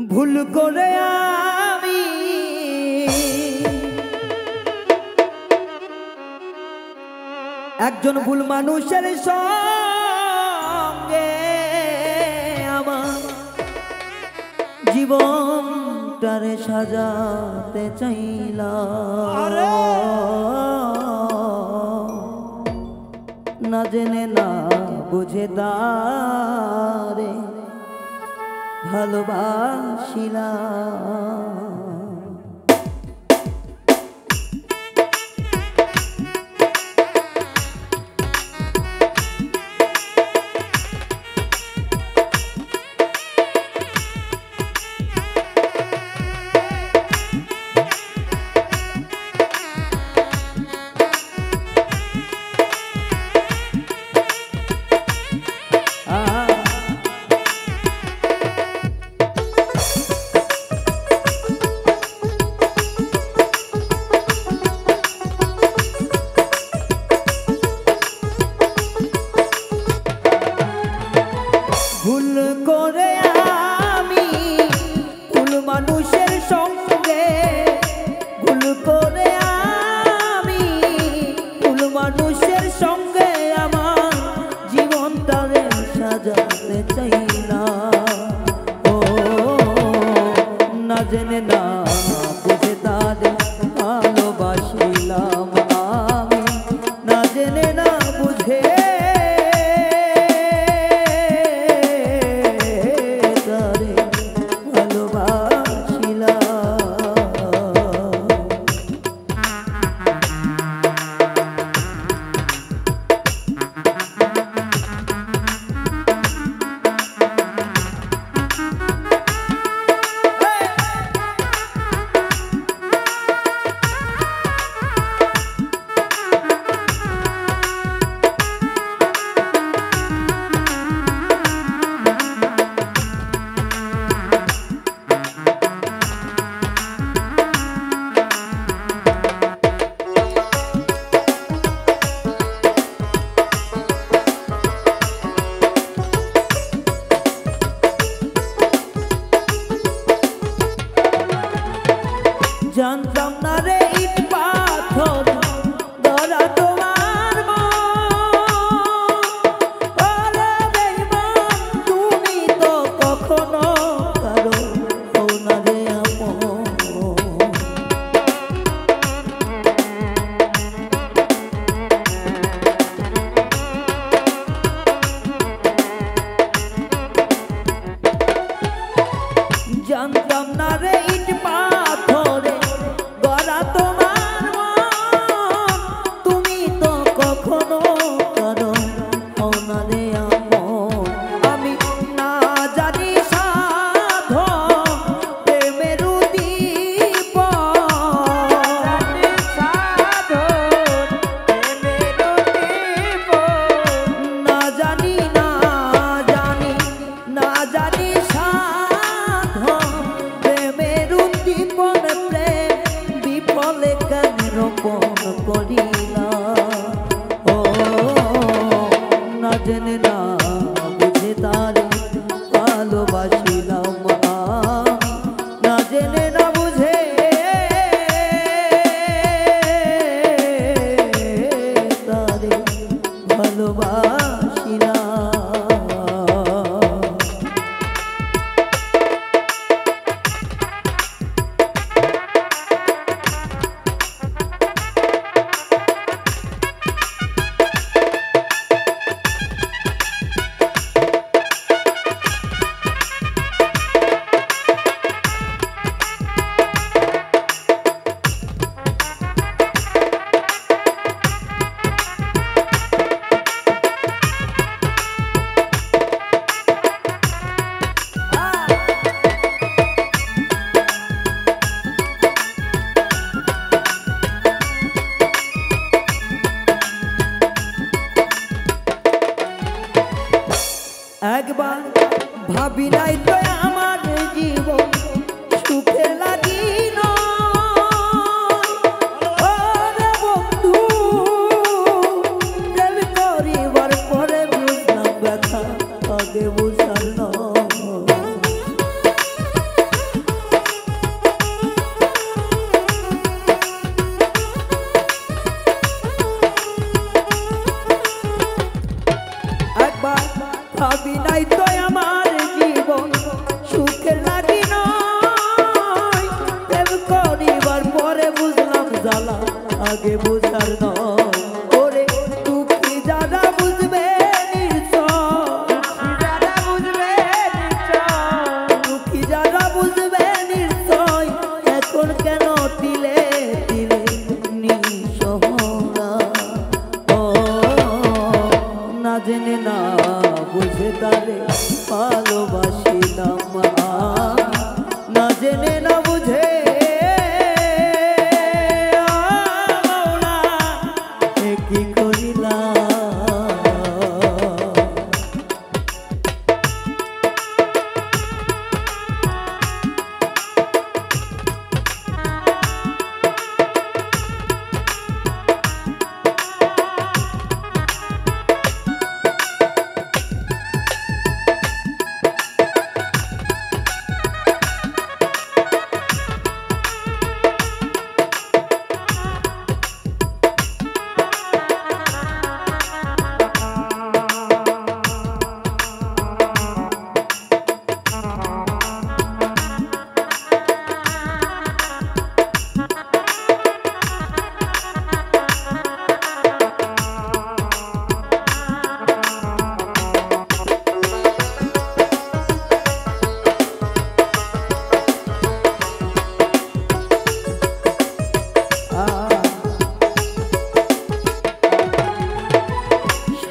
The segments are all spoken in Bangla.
ভুল করে আমি একজন ভুল মানুষের সঙ্গে আমার জীবনটারে সাজাতে চাইলাম, না জেনে না বুঝে তারে ভালোবাসিলাম। ভুল করে আমি ভুল মানুষের সঙ্গে, ভুল করে আমি ভুল মানুষের সঙ্গে আমার জীবনটারে সাজাতে চাইলাম। ও না জেনে না বুঝে তারে ভালোবাসিলাম আমি, না জেনে না বুঝে জানতাম না রে ইট পাথর ধরা তোমার তুমি তো কখনো কারো হও না রে আপন। জানতাম না রে ইট পাথরে গড়া তোমার মন, তুমি তো কখনো কারো হও না রে আপন। আমি না জানি সাধন প্রেমের উদ্দীপ, না জানি না জানি না জানি সাধন প্রেমের উদ্দীপ। লাগে বোঝার নয়। ওরে দুঃখী যারা বুঝবে দুঃখী যারা বুঝবে নিশ্চয় এখন কেন তিলে তিলে নিঃসহরা। ও না জেনে না বুঝে তারে ভালোবাসিলাম, না জেনে না বুঝে কি করিলাম।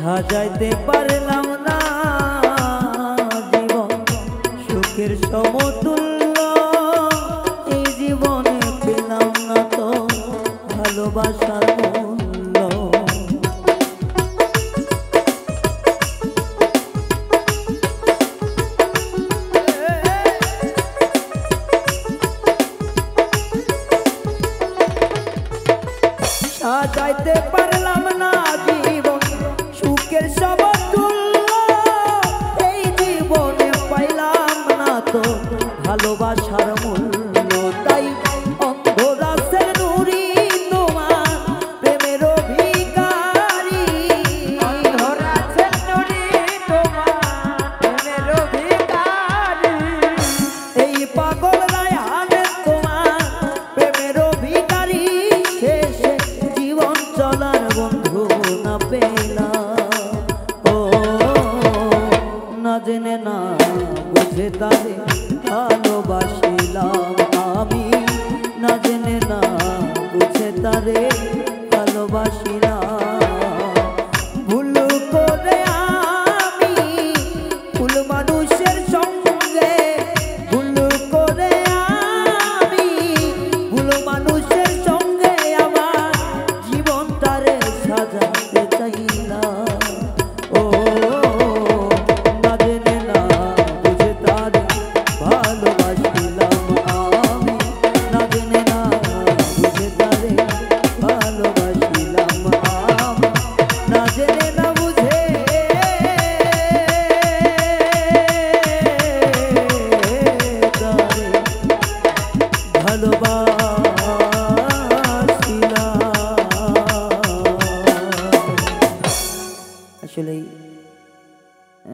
সাজাইতে পারলাম না জীবন সুখের সমতুল্য, এই জীবনে পেলাম না তো ভালোবাসার মূল্য। সাজাইতে পারলাম না জীবন সুখের সমতুল্য, এই জীবনে পাইলাম না তো ভালোবাসার মূল্য।